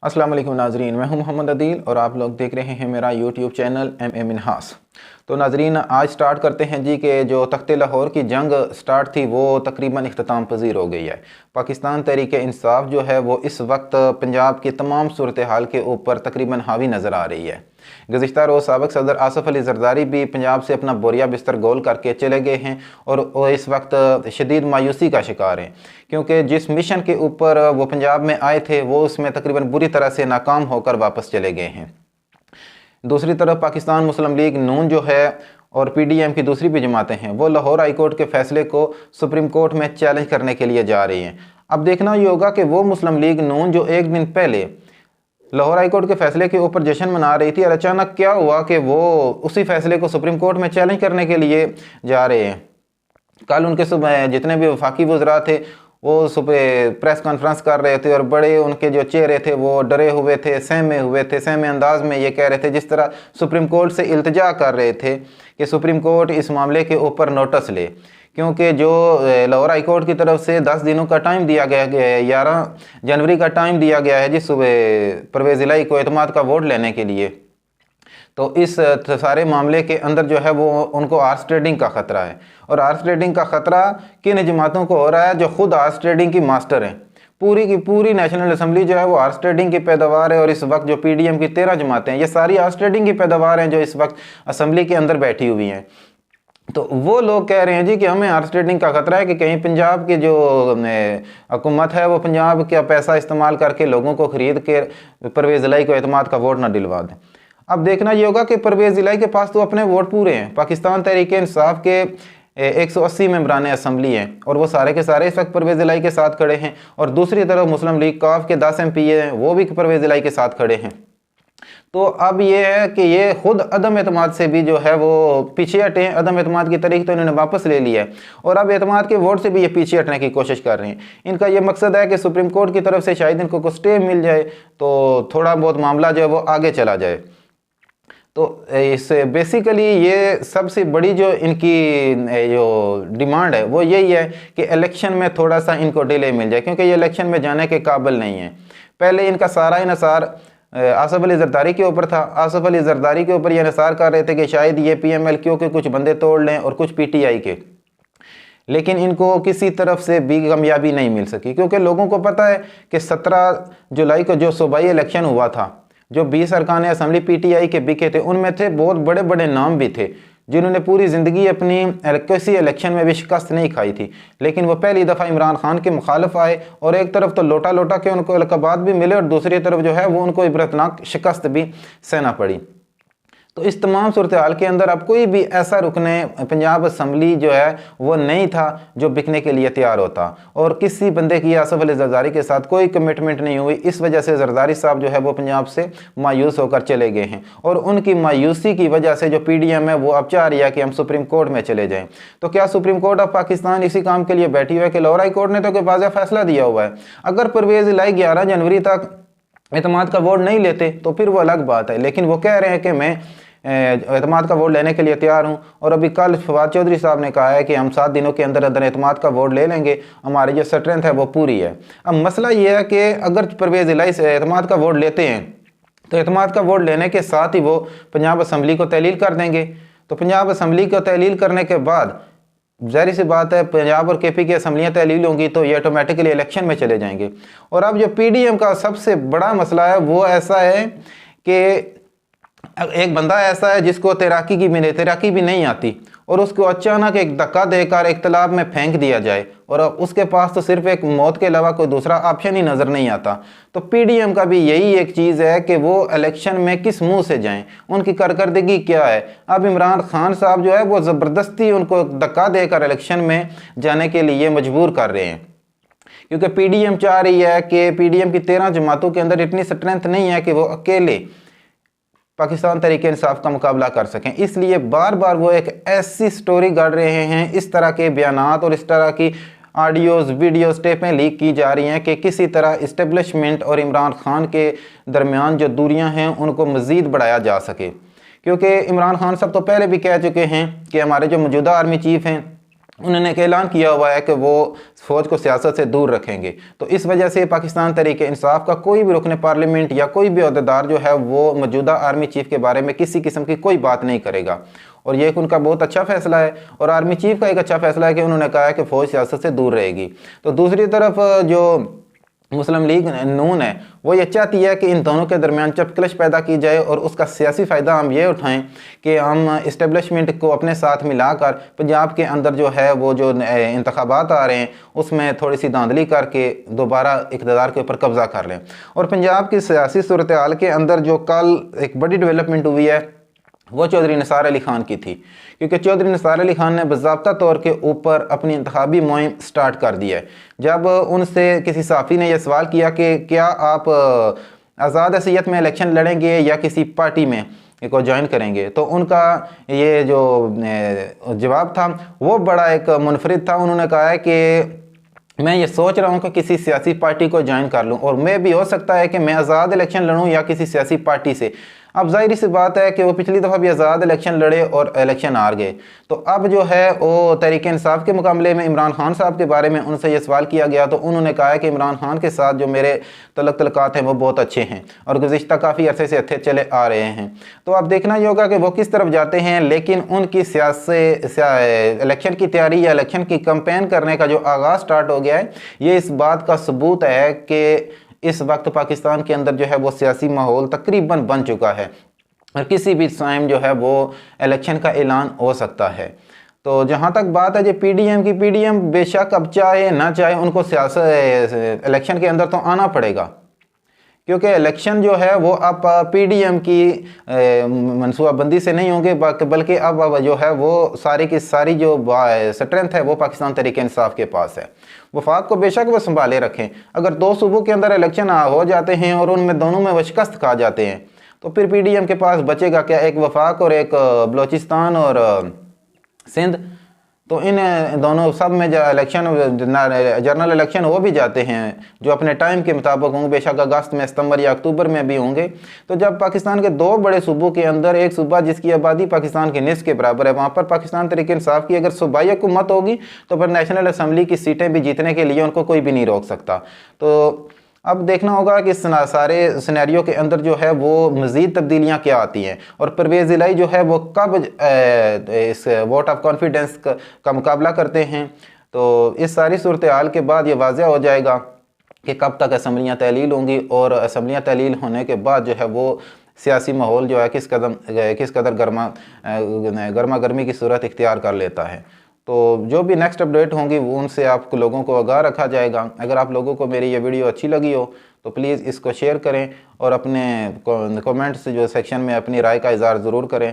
अस्सलाम वालेकुम नाजरीन, मैं हूं मोहम्मद अदील और आप लोग देख रहे हैं मेरा यूट्यूब चैनल एम मिन्हास। तो नाजरीन, आज स्टार्ट करते हैं जी कि जो तख्ते लाहौर की जंग स्टार्ट थी वो तकरीबन इख्तिताम पजीर हो गई है। पाकिस्तान तहरीक इंसाफ जो है वो इस वक्त पंजाब की तमाम सूरत हाल के ऊपर तकरीबन हावी नज़र आ रही है। गुज़िश्ता रोज़ साबिक़ सदर आसफ़ अली ज़रदारी भी पंजाब से अपना बोरिया बिस्तर गोल करके चले गए हैं और इस वक्त शदीद मायूसी का शिकार हैं, क्योंकि जिस मिशन के ऊपर वो पंजाब में आए थे वो उसमें तकरीबन बुरी तरह से नाकाम होकर वापस चले गए हैं। दूसरी तरफ पाकिस्तान मुस्लिम लीग नून जो है और PDM की दूसरी भी जमातें हैं वो लाहौर हाई कोर्ट के फैसले को सुप्रीम कोर्ट में चैलेंज करने के लिए जा रही हैं। अब देखना ये होगा कि वो मुस्लिम लीग नून जो एक दिन पहले लाहौर हाई कोर्ट के फैसले के ऊपर जश्न मना रही थी और अचानक क्या हुआ कि वो उसी फैसले को सुप्रीम कोर्ट में चैलेंज करने के लिए जा रहे हैं। कल उनके सुबह जितने भी वफाकी वज़रा थे वो सुबह प्रेस कॉन्फ्रेंस कर रहे थे और बड़े उनके जो चेहरे थे वो डरे हुए थे, सहमे हुए थे, सहमे अंदाज में ये कह रहे थे जिस तरह सुप्रीम कोर्ट से इल्तिजा कर रहे थे कि सुप्रीम कोर्ट इस मामले के ऊपर नोटिस ले, क्योंकि जो लाहौर हाई कोर्ट की तरफ से 10 दिनों का टाइम दिया गया है, 11 जनवरी का टाइम दिया गया है जिस सुबह परवेज़ इलाही को एतमाद का वोट लेने के लिए। तो इस सारे मामले के अंदर जो है वो उनको आर्स ट्रेडिंग का ख़तरा है, और आर्स ट्रेडिंग का ख़तरा किन जमातों को हो रहा है जो खुद आर्स ट्रेडिंग की मास्टर हैं। पूरी की पूरी नेशनल असम्बली जो है वो आर्स ट्रेडिंग की पैदावार है, और इस वक्त जो PDM की 13 जमातें हैं ये सारी आर्स ट्रेडिंग की पैदावार हैं जो इस वक्त असम्बली के अंदर बैठी हुई हैं। तो वो लोग कह रहे हैं जी कि हमें आर्स ट्रेडिंग का ख़तरा है कि कहीं पंजाब की जो हुकूमत है वो पंजाब का पैसा इस्तेमाल करके लोगों को ख़रीद के परवेज़ इलाही को एतमाद का वोट ना दिलवा दें। अब देखना ये होगा कि परवेज़ इलाही के पास तो अपने वोट पूरे हैं। पाकिस्तान तहरीक इंसाफ के 180 मेंबरान असम्बली हैं और वो सारे के सारे इस वक्त परवेज़ इलाही के साथ खड़े हैं, और दूसरी तरफ मुस्लिम लीग काफ के 10 MP हैं वो भी परवेज़ इलाही के साथ खड़े हैं। तो अब ये है कि ये खुद अदम एतमाद से भी जो है वो पीछे हटे हैं। अदम एतमाद की तारीख तो इन्होंने वापस ले लिया है और अब एतमाद के वोट से भी ये पीछे हटने की कोशिश कर रहे हैं। इनका ये मकसद है कि सुप्रीम कोर्ट की तरफ से शायद इनको कुछ स्टे मिल जाए तो थोड़ा बहुत मामला जो है वो आगे चला जाए। तो इस बेसिकली ये सबसे बड़ी जो इनकी जो डिमांड है वो यही है कि इलेक्शन में थोड़ा सा इनको डिले मिल जाए, क्योंकि ये इलेक्शन में जाने के काबिल नहीं है। पहले इनका सारा इन्हिसार आसफ़ अली ज़रदारी के ऊपर था। आसफ़ अली ज़रदारी के ऊपर ये इन्हिसार कर रहे थे कि शायद ये PMLQ के कुछ बंदे तोड़ लें और कुछ PTI के, लेकिन इनको किसी तरफ से भी कामयाबी नहीं मिल सकी, क्योंकि लोगों को पता है कि 17 जुलाई को जो सूबाई इलेक्शन हुआ था, जो 20 अरकान असम्बली PTI के बिके थे उनमें थे बहुत बड़े बड़े नाम भी थे जिन्होंने पूरी ज़िंदगी अपनी किसी इलेक्शन में भी शिकस्त नहीं खाई थी, लेकिन वो पहली दफ़ा इमरान खान के मुखालिफ आए और एक तरफ तो लोटा लोटा के उनको अलक़ाबात भी मिले और दूसरी तरफ जो है वो उनको इबरतनाक शिकस्त भी सहना पड़ी। तो इस तमाम सूरत हाल के अंदर अब कोई भी ऐसा रुकने पंजाब असम्बली जो है वो नहीं था जो बिकने के लिए तैयार होता, और किसी बंदे की आसफ़ अली ज़रदारी के साथ कोई कमिटमेंट नहीं हुई। इस वजह से ज़रदारी साहब जो है वो पंजाब से मायूस होकर चले गए हैं, और उनकी मायूसी की वजह से जो PDM है वो अब चाह रही है कि हम सुप्रीम कोर्ट में चले जाएँ। तो क्या सुप्रीम कोर्ट ऑफ पाकिस्तान इसी काम के लिए बैठी हुई है कि लाहौर हाई कोर्ट ने तो कोई वाज़ेह फैसला दिया हुआ है। अगर परवेज़ इलाही 11 जनवरी तक एतमाद का वोट नहीं लेते तो फिर वो अलग बात है, लेकिन वो कह रहे हैं कि मैं एतमाद का वोट लेने के लिए तैयार हूँ। और अभी कल फवाद चौधरी साहब ने कहा है कि हम 7 दिनों के अंदर अंदर एतमाद का वोट ले लेंगे, हमारी जो स्ट्रेंथ है वो पूरी है। अब मसला ये है कि अगर परवेज़ इलाही से एतमाद का वोट लेते हैं तो एतमाद का वोट लेने के साथ ही वो पंजाब असम्बली को तहलील कर देंगे। तो पंजाब असम्बली को तहलील करने के बाद ज़ाहिर सी बात है पंजाब और KP की असम्बलियाँ तहलील होंगी तो ये ऑटोमेटिकली इलेक्शन में चले जाएंगे। और अब जो PDM का सबसे बड़ा मसला है वो ऐसा है कि एक बंदा ऐसा है जिसको तैराकी भी नहीं आती और उसको अचानक एक धक्का देकर एक तालाब में फेंक दिया जाए और उसके पास तो सिर्फ एक मौत के अलावा कोई दूसरा ऑप्शन ही नज़र नहीं आता। तो PDM का भी यही एक चीज़ है कि वो इलेक्शन में किस मुंह से जाएं, उनकी कारकर्दगी क्या है। अब इमरान खान साहब जो है वो ज़बरदस्ती उनको धक्का देकर इलेक्शन में जाने के लिए मजबूर कर रहे हैं, क्योंकि PDM चाह रही है कि PDM की 13 जमातों के अंदर इतनी स्ट्रेंथ नहीं है कि वो अकेले पाकिस्तान तहरीक इंसाफ का मुकाबला कर सकें। इसलिए बार बार वो एक ऐसी स्टोरी गढ़ रहे हैं, इस तरह के बयानात और इस तरह की ऑडियोज़ वीडियोज़ टेपें लीक की जा रही हैं कि किसी तरह इस्टेब्लिशमेंट और इमरान खान के दरमियान जो दूरियां हैं उनको मज़ीद बढ़ाया जा सके। क्योंकि इमरान खान साहब तो पहले भी कह चुके हैं कि हमारे जो मौजूदा आर्मी चीफ़ हैं उन्होंने एक ऐलान किया हुआ है कि वो फ़ौज को सियासत से दूर रखेंगे। तो इस वजह से पाकिस्तान तहरीक इंसाफ का कोई भी रुकन पार्लियामेंट या कोई भी अहदेदार जो है वो मौजूदा आर्मी चीफ़ के बारे में किसी किस्म की कोई बात नहीं करेगा। और ये एक उनका बहुत अच्छा फैसला है, और आर्मी चीफ़ का एक अच्छा फैसला है कि उन्होंने कहा है कि फ़ौज सियासत से दूर रहेगी। तो दूसरी तरफ जो मुस्लिम लीग नून है वो ये चाहती है कि इन दोनों के दरमियान चपकलश पैदा की जाए, और उसका सियासी फ़ायदा हम ये उठाएं कि हम इस्टेब्लिशमेंट को अपने साथ मिलाकर पंजाब के अंदर जो है वो जो इंतखाबात आ रहे हैं उसमें थोड़ी सी धांधली करके दोबारा इक़्तिदार के ऊपर कब्ज़ा कर लें। और पंजाब की सियासी सूरत हाल के अंदर जो कल एक बड़ी डेवलपमेंट हुई है वो चौधरी निसार अली ख़ान की थी, क्योंकि चौधरी निसार अली ख़ान ने बाज़ाब्ता तौर के ऊपर अपनी इंतखाबी मुहिम स्टार्ट कर दी है। जब उनसे किसी सहाफ़ी ने यह सवाल किया कि क्या आप आज़ाद हैसियत में इलेक्शन लड़ेंगे या किसी पार्टी में को ज्वाइन करेंगे, तो उनका ये जो जवाब था वो बड़ा एक मुनफरिद था। उन्होंने कहा है कि मैं ये सोच रहा हूँ कि किसी सियासी पार्टी को ज्वाइन कर लूँ, और मैं भी हो सकता है कि मैं आज़ाद इलेक्शन लड़ूँ या किसी सियासी पार्टी से। अब जाहिर सी बात है कि वो पिछली दफ़ा भी आज़ाद इलेक्शन लड़े और इलेक्शन हार गए। तो अब जो है वो तहरीक इंसाफ के मुकाबले में इमरान खान साहब के बारे में उनसे ये सवाल किया गया, तो उन्होंने कहा है कि इमरान खान के साथ जो मेरे तल्लुकात हैं वो बहुत अच्छे हैं और गुज़िश्ता काफ़ी अरसे से अच्छे चले आ रहे हैं। तो अब देखना ये होगा कि वो किस तरफ जाते हैं, लेकिन उनकी इलेक्शन की तैयारी या इलेक्शन की कैंपेन करने का जो आगाज़ स्टार्ट हो गया है, ये इस बात का सबूत है कि इस वक्त पाकिस्तान के अंदर जो है वो सियासी माहौल तकरीबन बन चुका है, और किसी भी टाइम जो है वो इलेक्शन का ऐलान हो सकता है। तो जहाँ तक बात है जो पीडीएम की, पीडीएम बेशक अब चाहे ना चाहे उनको सियासत इलेक्शन के अंदर तो आना पड़ेगा, क्योंकि इलेक्शन जो है वो अब पीडीएम की मनसूबाबंदी से नहीं होंगे, बल्कि अब जो है वो सारी की सारी जो स्ट्रेंथ है वो पाकिस्तान तहरीक इंसाफ के पास है। वफाक को बेशक वो संभाले रखें। अगर दो सूबों के अंदर इलेक्शन हो जाते हैं और उनमें दोनों में शिकस्त खा जाते हैं, तो फिर पीडीएम के पास बचेगा क्या? एक वफाक और एक बलोचिस्तान और सिंध। तो इन दोनों सब में जो इलेक्शन जनरल इलेक्शन हो भी जाते हैं जो अपने टाइम के मुताबिक होंगे, बेशक अगस्त में, सितंबर या अक्टूबर में भी होंगे। तो जब पाकिस्तान के दो बड़े सूबों के अंदर एक सूबा जिसकी आबादी पाकिस्तान के निस्फ के बराबर है, वहाँ पर पाकिस्तान तहरीक इंसाफ की अगर सूबाई हुकूमत होगी तो फिर नेशनल असम्बली की सीटें भी जीतने के लिए उनको कोई भी नहीं रोक सकता। तो अब देखना होगा कि सारे सिनेरियो के अंदर जो है वो मज़ीद तब्दीलियाँ क्या आती हैं, और परवेज़ इलाही जो है वो कब इस वोट ऑफ कॉन्फिडेंस का मुकाबला करते हैं। तो इस सारी सूरत हाल के बाद ये वाज़ह हो जाएगा कि कब तक असम्बलियाँ तहलील होंगी, और असम्बलियाँ तहलील होने के बाद जो है वो सियासी माहौल जो है किस कदर गर्मा गर्मी की सूरत इख्तियार कर लेता है। तो जो भी नेक्स्ट अपडेट होंगी वो उनसे आपको लोगों को आगाह रखा जाएगा। अगर आप लोगों को मेरी ये वीडियो अच्छी लगी हो तो प्लीज़ इसको शेयर करें, और अपने कमेंट्स जो सेक्शन में अपनी राय का इज़हार ज़रूर करें।